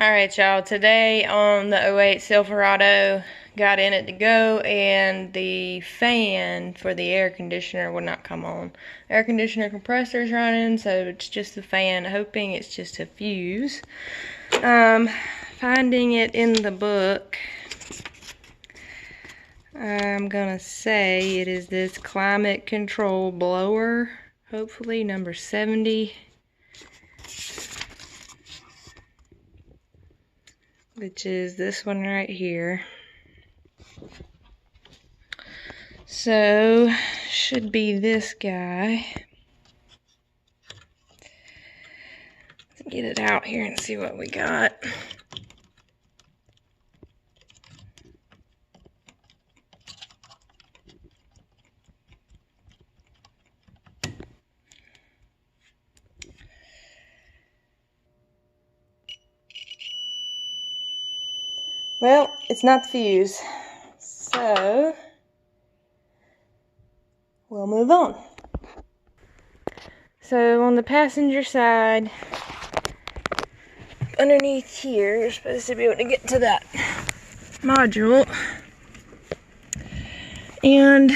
Alright, y'all, today on the '08 Silverado, got in it to go, and the fan for the air conditioner would not come on. Air conditioner compressor's running, so it's just the fan, hoping it's just a fuse. Finding it in the book, I'm gonna say it is this climate control blower, hopefully number 70. Which is this one right here. So, should be this guy. Let's get it out here and see what we got. Well, it's not the fuse, so we'll move on. So on the passenger side, underneath here, you're supposed to be able to get to that module. And,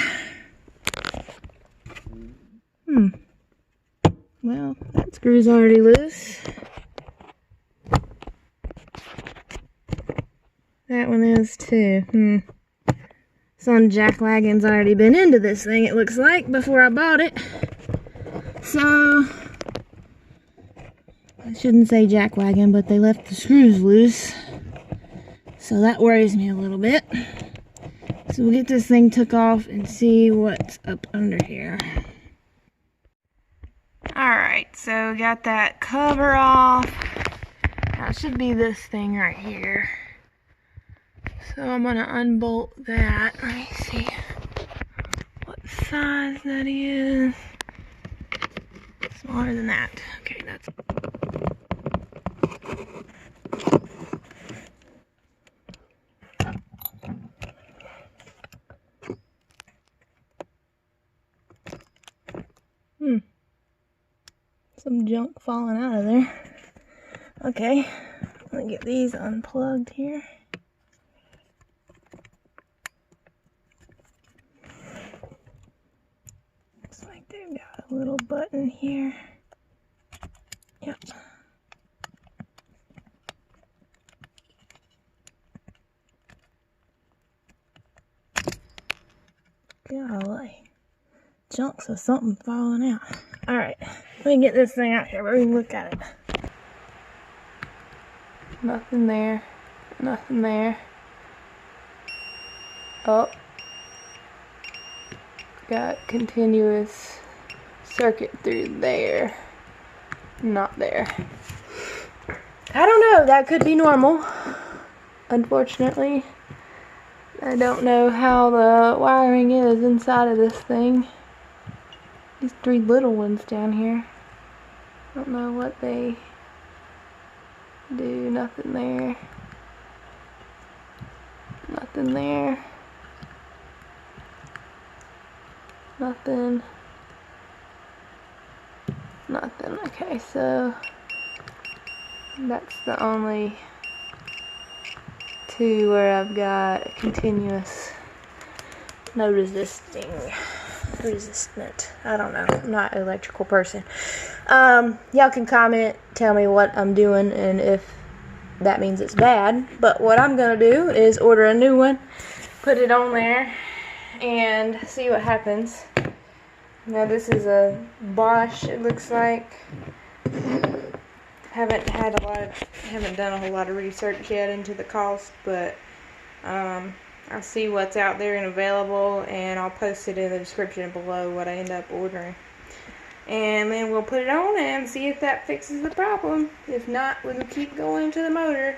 well, that screw's already loose. That one is too. Some jacklaggin's already been into this thing, it looks like, before I bought it. So, I shouldn't say jackwagon, but they left the screws loose. So that worries me a little bit. So we'll get this thing took off and see what's up under here. Alright, so we got that cover off. Now it should be this thing right here. So I'm going to unbolt that. Let me see what size that is. Smaller than that. Okay, that's... Some junk falling out of there. Okay, let me get these unplugged here. They've got a little button here. Yep. Golly. Chunks of something falling out. Alright, let me get this thing out here where we can look at it. Nothing there. Nothing there. Oh. Got continuous circuit through there. Not there. I don't know, that could be normal. Unfortunately, I don't know how the wiring is inside of this thing. These three little ones down here. I don't know what they do. Nothing there. Nothing there. Nothing. Nothing. Okay, so that's the only two where I've got a continuous, no resistant. I don't know. I'm not an electrical person. Y'all can comment, tell me what I'm doing, and if that means it's bad. But what I'm gonna do is order a new one, put it on there, and see what happens. Now this is a Bosch, it looks like. Haven't done a whole lot of research yet into the cost, but I'll see what's out there and available, and I'll post it in the description below what I end up ordering. And then we'll put it on and see if that fixes the problem. If not, we'll keep going to the motor.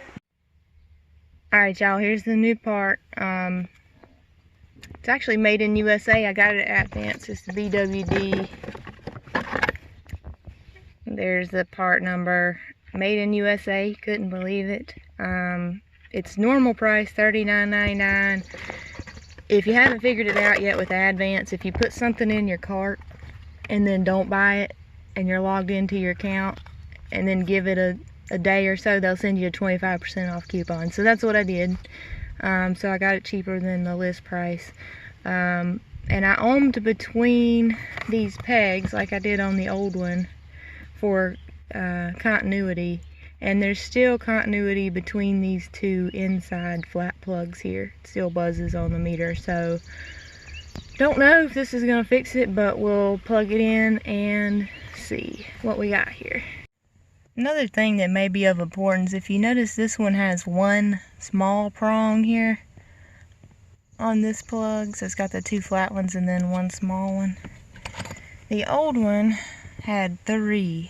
Alright, y'all, here's the new part. It's actually made in USA. I got it at Advance. It's the BWD. There's the part number. Made in USA. Couldn't believe it. It's normal price, $39.99. If you haven't figured it out yet with Advance, if you put something in your cart and then don't buy it, and you're logged into your account, and then give it a a day or so, they'll send you a 25% off coupon. So that's what I did. So I got it cheaper than the list price. And I ohmed between these pegs like I did on the old one for continuity. And there's still continuity between these two inside flat plugs here. It still buzzes on the meter. So don't know if this is going to fix it, but we'll plug it in and see what we got here. Another thing that may be of importance, if you notice, this one has one small prong here on this plug. So it's got the two flat ones and then one small one. The old one had 3.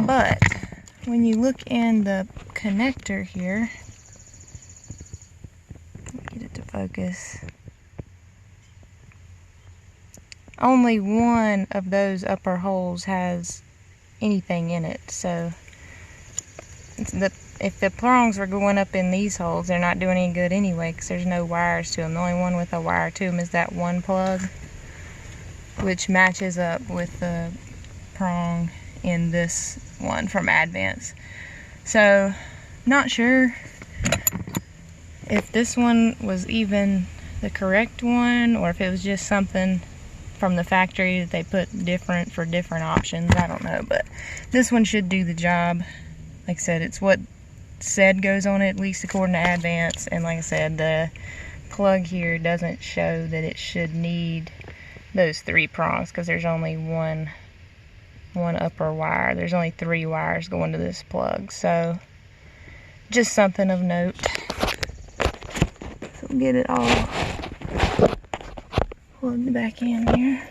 But when you look in the connector here, get it to focus, only one of those upper holes has anything in it. So if the prongs are going up in these holes, they're not doing any good anyway, because there's no wires to them. The only one with a wire to them is that one plug, which matches up with the prong in this one from Advance. So not sure if this one was even the correct one, or if it was just something from the factory that they put different for different options. I don't know, but this one should do the job. Like I said, it's what said goes on it, at least according to Advance. And like I said, the plug here doesn't show that it should need those 3 prongs, because there's only one upper wire. There's only 3 wires going to this plug. So just something of note. So we'll get it all plugged back in here.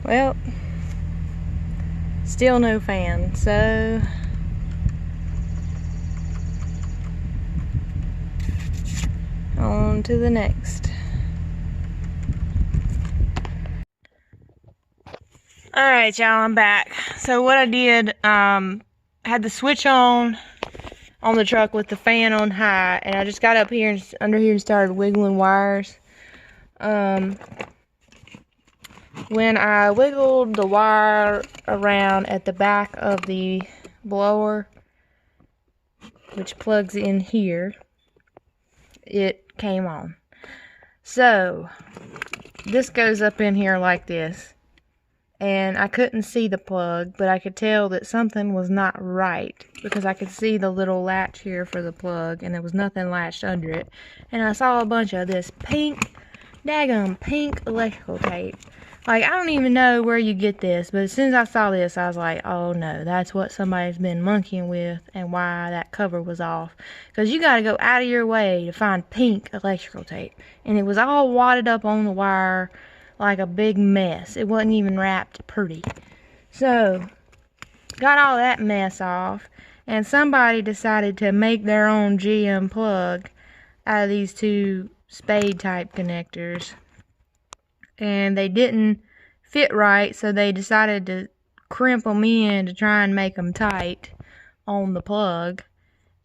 Well, still no fan, so on to the next. Alright, y'all, I'm back. So what I did, had the switch on the truck with the fan on high, and I just got up here and under here and started wiggling wires. When I wiggled the wire around at the back of the blower, which plugs in here, it came on. So this goes up in here like this, and I couldn't see the plug, but I could tell that something was not right, because I could see the little latch here for the plug, and there was nothing latched under it. And I saw a bunch of this daggum pink electrical tape. Like, I don't even know where you get this, but as soon as I saw this, I was like, oh no, that's what somebody's been monkeying with, and why that cover was off. Because you gotta go out of your way to find pink electrical tape. And it was all wadded up on the wire like a big mess. It wasn't even wrapped pretty. So, got all that mess off, and somebody decided to make their own GM plug out of these 2 spade type connectors. And they didn't fit right, so they decided to crimp them in to try and make them tight on the plug.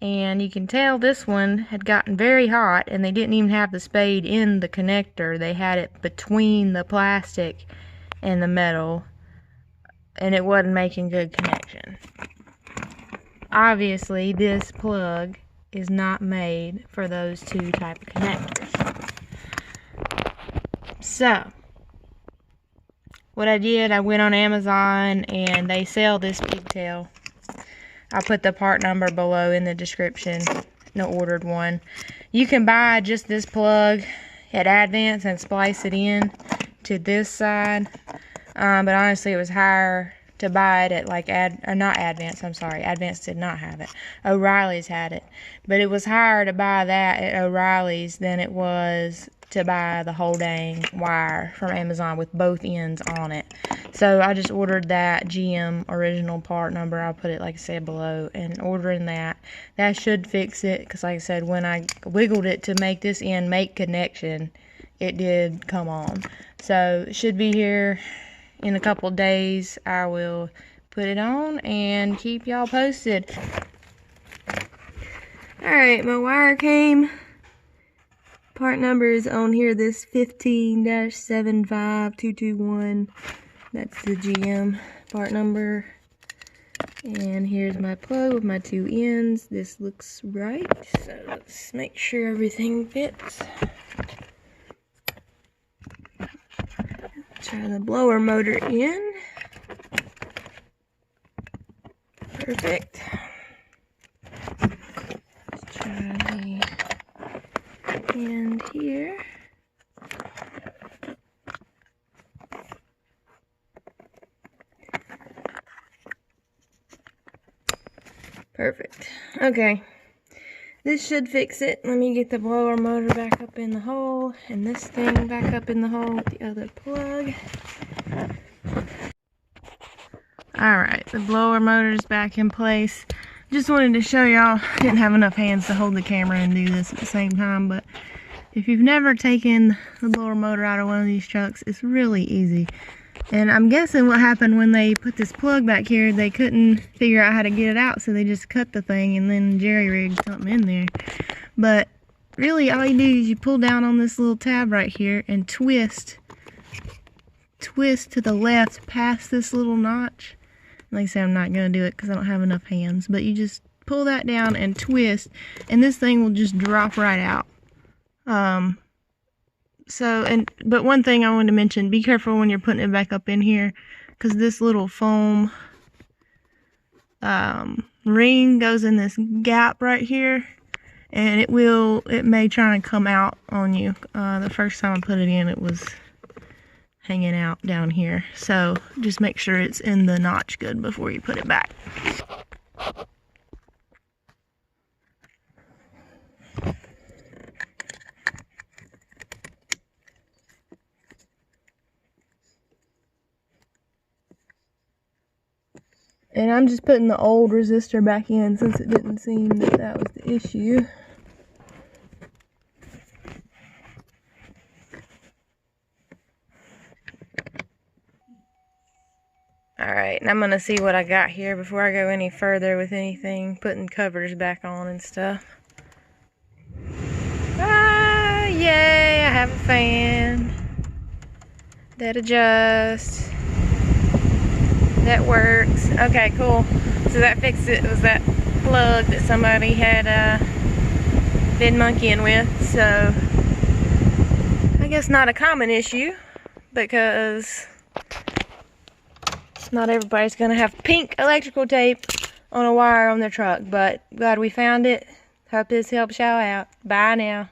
And you can tell this one had gotten very hot, and they didn't even have the spade in the connector. They had it between the plastic and the metal, and it wasn't making good connection. Obviously, this plug is not made for those 2 type of connectors. So what I did, I went on Amazon, and they sell this pigtail. I'll put the part number below in the description. I ordered one. You can buy just this plug at Advance and splice it in to this side. But honestly, it was higher to buy it at like not Advance, I'm sorry. Advance did not have it. O'Reilly's had it. But it was higher to buy that at O'Reilly's than it was to buy the whole dang wire from Amazon with both ends on it. So I just ordered that GM original part number. I'll put it like I said below, and ordering that should fix it, because like I said, when I wiggled it to make this end make connection, it did come on. So it should be here in a couple days. I will put it on and keep y'all posted. Alright, my wire came. Part number is on here, this 15-75221. That's the GM part number. And here's my plug with my two ends. This looks right, so let's make sure everything fits. Try the blower motor in. Perfect. Let's try the end here. Perfect. Okay. This should fix it. Let me get the blower motor back up in the hole, and this thing back up in the hole with the other plug. Alright, the blower motor's back in place. Just wanted to show y'all, I didn't have enough hands to hold the camera and do this at the same time, but if you've never taken the blower motor out of one of these trucks, it's really easy. And I'm guessing what happened when they put this plug back here, they couldn't figure out how to get it out, so they just cut the thing and then jerry-rigged something in there. But really, all you do is you pull down on this little tab right here and twist to the left past this little notch. Like I said, I'm not going to do it because I don't have enough hands, but you just pull that down and twist, and this thing will just drop right out. But one thing I wanted to mention, be careful when you're putting it back up in here, because this little foam ring goes in this gap right here, and it may try and come out on you. The first time I put it in, it was hanging out down here, so just make sure it's in the notch good before you put it back. And I'm just putting the old resistor back in since it didn't seem that was the issue. Alright, and I'm going to see what I got here before I go any further with anything, putting covers back on and stuff. Ah, yay, I have a fan that adjusts. That works. Okay, cool. So that fixed it. It was that plug that somebody had been monkeying with. So I guess not a common issue, because not everybody's gonna have pink electrical tape on a wire on their truck. But glad we found it. Hope this helps y'all out. Bye now.